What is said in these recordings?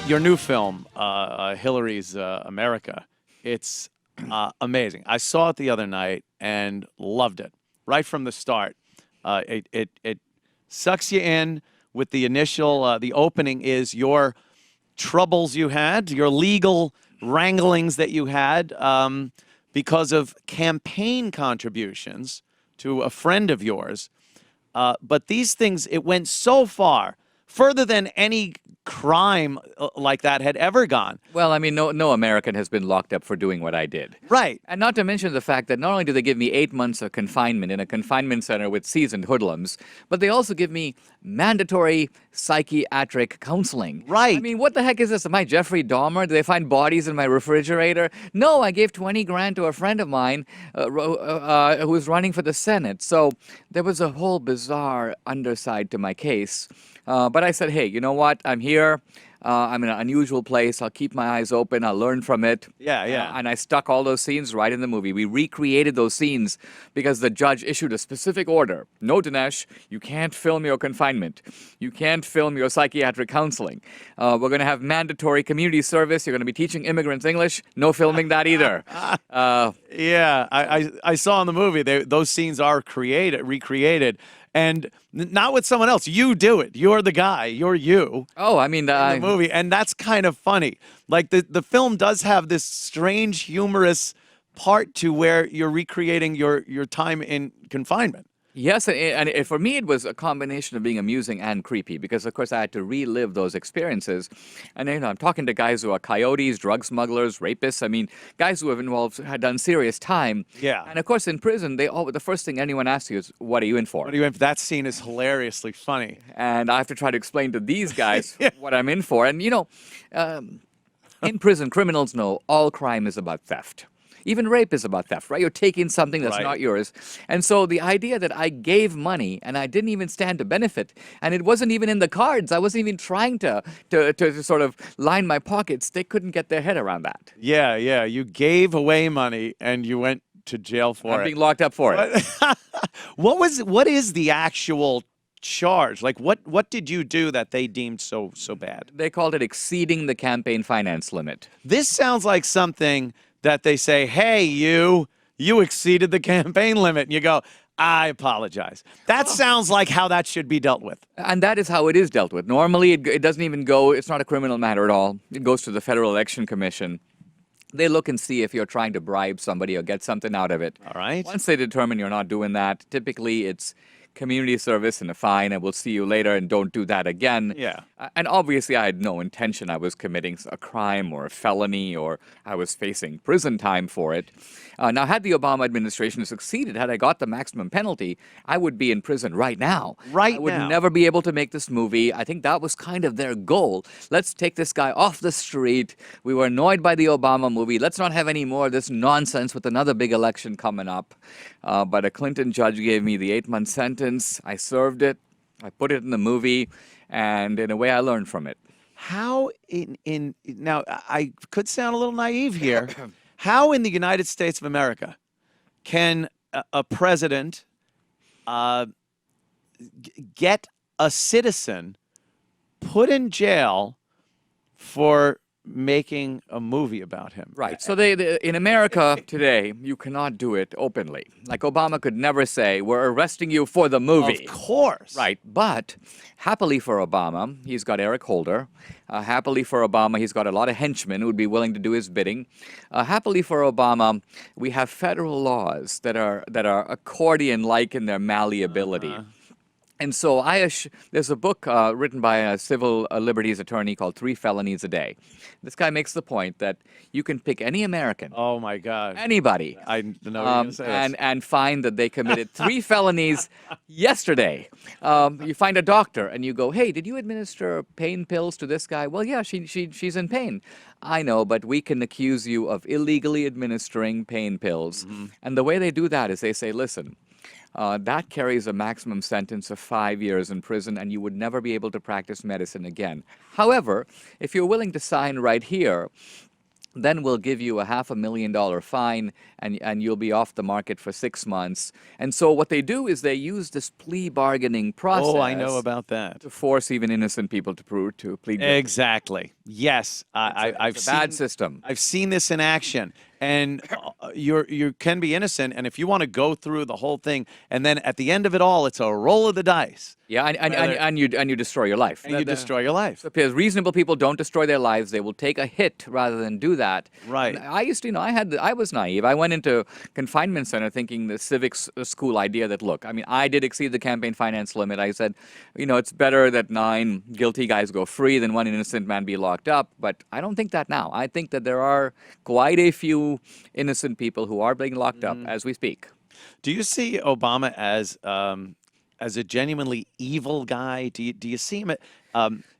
Your new film, Hillary's America, it's amazing. I saw it the other night and loved it right from the start. It sucks you in with the initial, the opening is your troubles you had, your legal wranglings that you had because of campaign contributions to a friend of yours. But these things, it went so far, further than any crime like that had ever gone. Well, I mean, no American has been locked up for doing what I did. Right. And not to mention the fact that not only do they give me 8 months of confinement in a confinement center with seasoned hoodlums, but they also give me mandatory psychiatric counseling. Right. I mean, what the heck is this? Am I Jeffrey Dahmer? Do they find bodies in my refrigerator? No, I gave 20 grand to a friend of mine who was running for the Senate. So there was a whole bizarre underside to my case. But I said, hey, you know what? I'm here. I'm in an unusual place. I'll keep my eyes open. I'll learn from it. Yeah. And I stuck all those scenes right in the movie. We recreated those scenes because the judge issued a specific order. No, Dinesh, you can't film your confinement. You can't film your psychiatric counseling. We're going to have mandatory community service. You're going to be teaching immigrants English. No filming that either. Yeah, I saw in the movie, those scenes are recreated. And not with someone else. You do it. You're the guy. You're you. Oh, I mean, in the movie, and that's kind of funny. Like the film does have this strange, humorous part to where you're recreating your time in confinement. Yes, and for me, it was a combination of being amusing and creepy because, of course, I had to relive those experiences. And, I'm talking to guys who are coyotes, drug smugglers, rapists. I mean, guys who had done serious time. Yeah. And, of course, in prison, the first thing anyone asks you is, what are you in for? What are you in for? That scene is hilariously funny. And I have to try to explain to these guys what I'm in for. And, in prison, criminals know all crime is about theft. Even rape is about theft, right? You're taking something that's not yours. And so the idea that I gave money and I didn't even stand to benefit, and it wasn't even in the cards, I wasn't even trying to sort of line my pockets, they couldn't get their head around that. Yeah. You gave away money and you went to jail for it. I'm being locked up for it. What is the actual charge? Like, what did you do that they deemed so bad? They called it exceeding the campaign finance limit. This sounds like something that they say, hey, you exceeded the campaign limit. And you go, I apologize. That sounds like how that should be dealt with. And that is how it is dealt with. Normally, it doesn't even go, it's not a criminal matter at all. It goes to the Federal Election Commission. They look and see if you're trying to bribe somebody or get something out of it. All right. Once they determine you're not doing that, typically it's community service and a fine, and we'll see you later, and don't do that again. Yeah. And obviously, I had no intention I was committing a crime or a felony, or I was facing prison time for it. Now, had the Obama administration succeeded, had I got the maximum penalty, I would be in prison right now. I would never be able to make this movie. I think that was kind of their goal. Let's take this guy off the street. We were annoyed by the Obama movie. Let's not have any more of this nonsense with another big election coming up. But a Clinton judge gave me the 8-month sentence. I served it. I put it in the movie. And in a way, I learned from it. How now, I could sound a little naive here. How in the United States of America can a president get a citizen put in jail for making a movie about him? Right. So in America today, you cannot do it openly. Like Obama could never say, we're arresting you for the movie. Of course. Right. But happily for Obama, he's got Eric Holder. Happily for Obama, he's got a lot of henchmen who would be willing to do his bidding. Happily for Obama, we have federal laws that are accordion-like in their malleability. And so there's a book written by a civil liberties attorney called 3 Felonies a Day. This guy makes the point that you can pick any American. Oh, my God. Anybody. I know you're going to say this. And find that they committed 3 felonies yesterday. You find a doctor and you go, hey, did you administer pain pills to this guy? Well, yeah, she's in pain. I know, but we can accuse you of illegally administering pain pills. Mm-hmm. And the way they do that is they say, listen, that carries a maximum sentence of 5 years in prison, and you would never be able to practice medicine again. However, if you're willing to sign right here then we'll give you a $500,000 fine and you'll be off the market for 6 months. And so what they do is they use this plea bargaining process Oh, I know about that. to force even innocent people to plead guilty. Exactly. Yes, I've It's a bad seen system. I've seen this in action, and you can be innocent, and if you want to go through the whole thing, and then at the end of it all, it's a roll of the dice, Yeah, and you destroy your life. and you destroy your life. Because reasonable people don't destroy their lives; they will take a hit rather than do that. Right. And I used to, I was naive. I went into confinement center thinking the civics school idea that look, I mean, I did exceed the campaign finance limit. I said, it's better that 9 guilty guys go free than 1 innocent man be locked up. But I don't think that now. I think that there are quite a few innocent people who are being locked up as we speak. Do you see Obama as a genuinely evil guy? Do you see him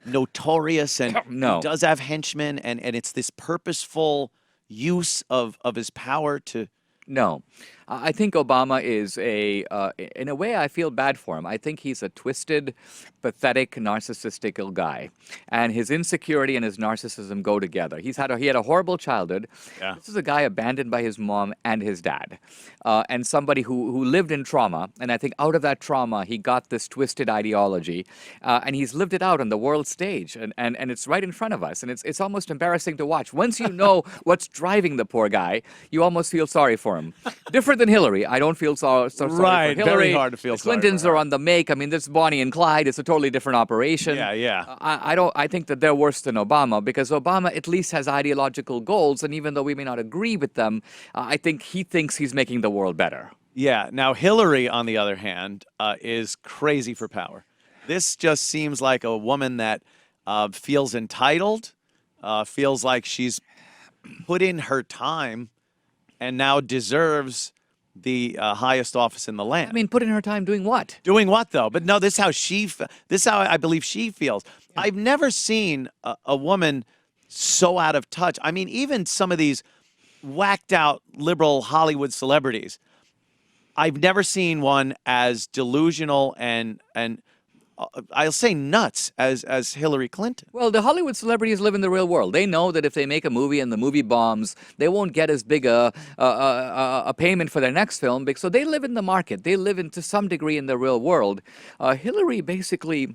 notorious and No. he does have henchmen and it's this purposeful use of his power to No. I think Obama is in a way, I feel bad for him. I think he's a twisted, pathetic, narcissistic guy. And his insecurity and his narcissism go together. He had a horrible childhood. Yeah. This is a guy abandoned by his mom and his dad. And somebody who lived in trauma. And I think out of that trauma, he got this twisted ideology. And he's lived it out on the world stage. And it's right in front of us. And it's almost embarrassing to watch. Once you know what's driving the poor guy, you almost feel sorry for him. Different than Hillary. I don't feel so sorry Right, for Hillary. very hard to feel The sorry for Clintons her. are on the make. I mean, this is Bonnie and Clyde. It's a totally different operation. Yeah. I think that they're worse than Obama because Obama at least has ideological goals, and even though we may not agree with them, I think he thinks he's making the world better. Yeah. Now, Hillary, on the other hand, is crazy for power. This just seems like a woman that feels entitled, feels like she's put in her time, and now deserves the highest office in the land. I mean, put in her time doing what? Doing what though? But no, this is how I believe she feels. I've never seen a woman so out of touch. I mean, even some of these whacked out liberal Hollywood celebrities, I've never seen one as delusional and I'll say nuts as Hillary Clinton. Well, the Hollywood celebrities live in the real world. They know that if they make a movie and the movie bombs, they won't get as big a payment for their next film. So they live in the market. They live to some degree in the real world. Hillary basically,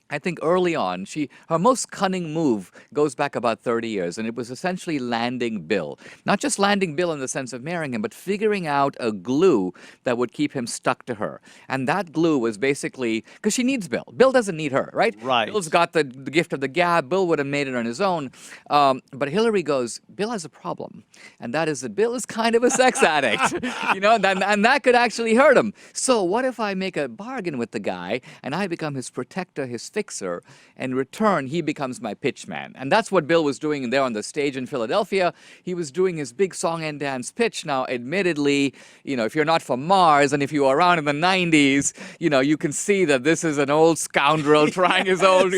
I think early on, her most cunning move goes back about 30 years, and it was essentially landing Bill. Not just landing Bill in the sense of marrying him, but figuring out a glue that would keep him stuck to her. And that glue was basically, because she needs Bill. Bill doesn't need her, right? Right. Bill's got the gift of the gab. Bill would have made it on his own. But Hillary goes, Bill has a problem, and that is that Bill is kind of a sex addict, and that could actually hurt him. So what if I make a bargain with the guy, and I become his protector, his fixer, and in return, he becomes my pitch man. And that's what Bill was doing there on the stage in Philadelphia. He was doing his big song and dance pitch. Now, admittedly, if you're not from Mars and if you were around in the 90s, you can see that this is an old scoundrel trying his old,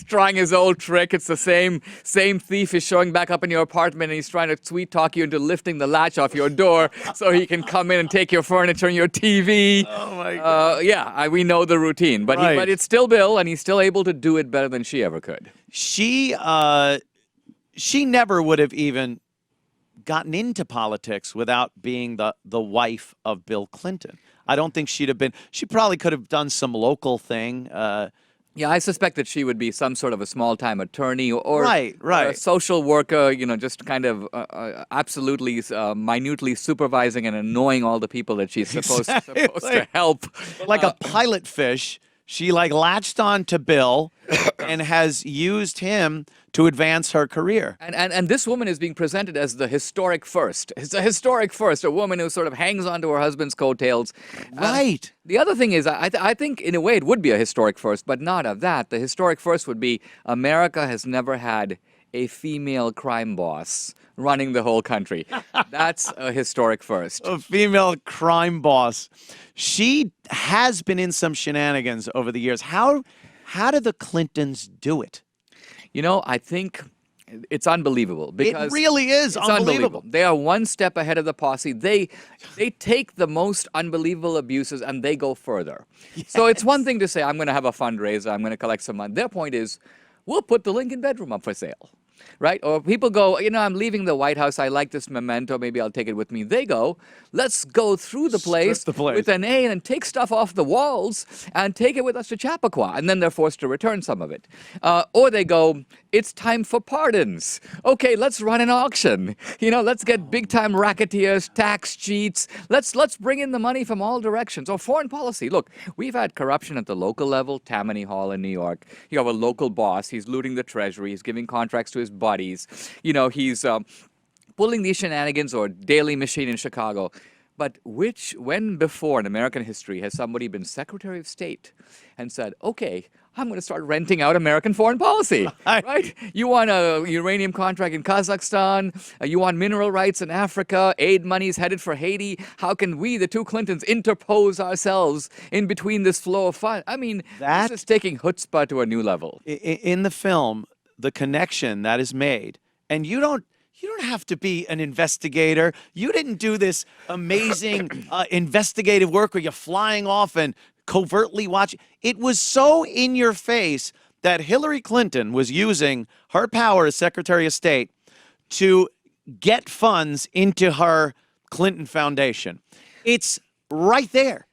trying his old trick. It's the same thief is showing back up in your apartment and he's trying to sweet talk you into lifting the latch off your door so he can come in and take your furniture and your TV. Oh my God. We know the routine, but Right. but it's still Bill, and he's still able to do it better than she ever could. She never would have even gotten into politics without being the wife of Bill Clinton. I don't think she'd have been. She probably could have done some local thing. Yeah, I suspect that she would be some sort of a small-time attorney or Right. a social worker, just kind of absolutely minutely supervising and annoying all the people that she's supposed to help. Like a pilot fish, she latched on to Bill and has used him to advance her career. And this woman is being presented as the historic first. It's a historic first, a woman who sort of hangs on to her husband's coattails. Right. The other thing is, I think in a way it would be a historic first, but not of that. The historic first would be America has never had a female crime boss running the whole country. That's a historic first. A female crime boss. She has been in some shenanigans over the years. How do the Clintons do it? I think it's unbelievable because It really is it's unbelievable. They are one step ahead of the posse. They take the most unbelievable abuses and they go further. So it's one thing to say, I'm going to have a fundraiser, I'm going to collect some money. Their point is, we'll put the Lincoln bedroom up for sale. right? Or people go, I'm leaving the White House. I like this memento. Maybe I'll take it with me. They go, let's go through the place, the place. with an A and take stuff off the walls and take it with us to Chappaqua. And then they're forced to return some of it. Or they go, it's time for pardons. Okay, let's run an auction. Let's get big time racketeers, tax cheats. Let's bring in the money from all directions. Or foreign policy. Look, we've had corruption at the local level, Tammany Hall in New York. You have a local boss. He's looting the treasury. He's giving contracts to his buddies. He's pulling these shenanigans, or Daily Machine in Chicago. But when before in American history has somebody been Secretary of State and said, okay, I'm going to start renting out American foreign policy, right? You want a uranium contract in Kazakhstan, you want mineral rights in Africa, aid money's headed for Haiti. How can we, the two Clintons, interpose ourselves in between this flow of funds? I mean, this is taking chutzpah to a new level. In the film, the connection that is made, and you don't have to be an investigator. You didn't do this amazing investigative work where you're flying off and covertly watching. It was so in your face that Hillary Clinton was using her power as Secretary of State to get funds into her Clinton Foundation. It's right there.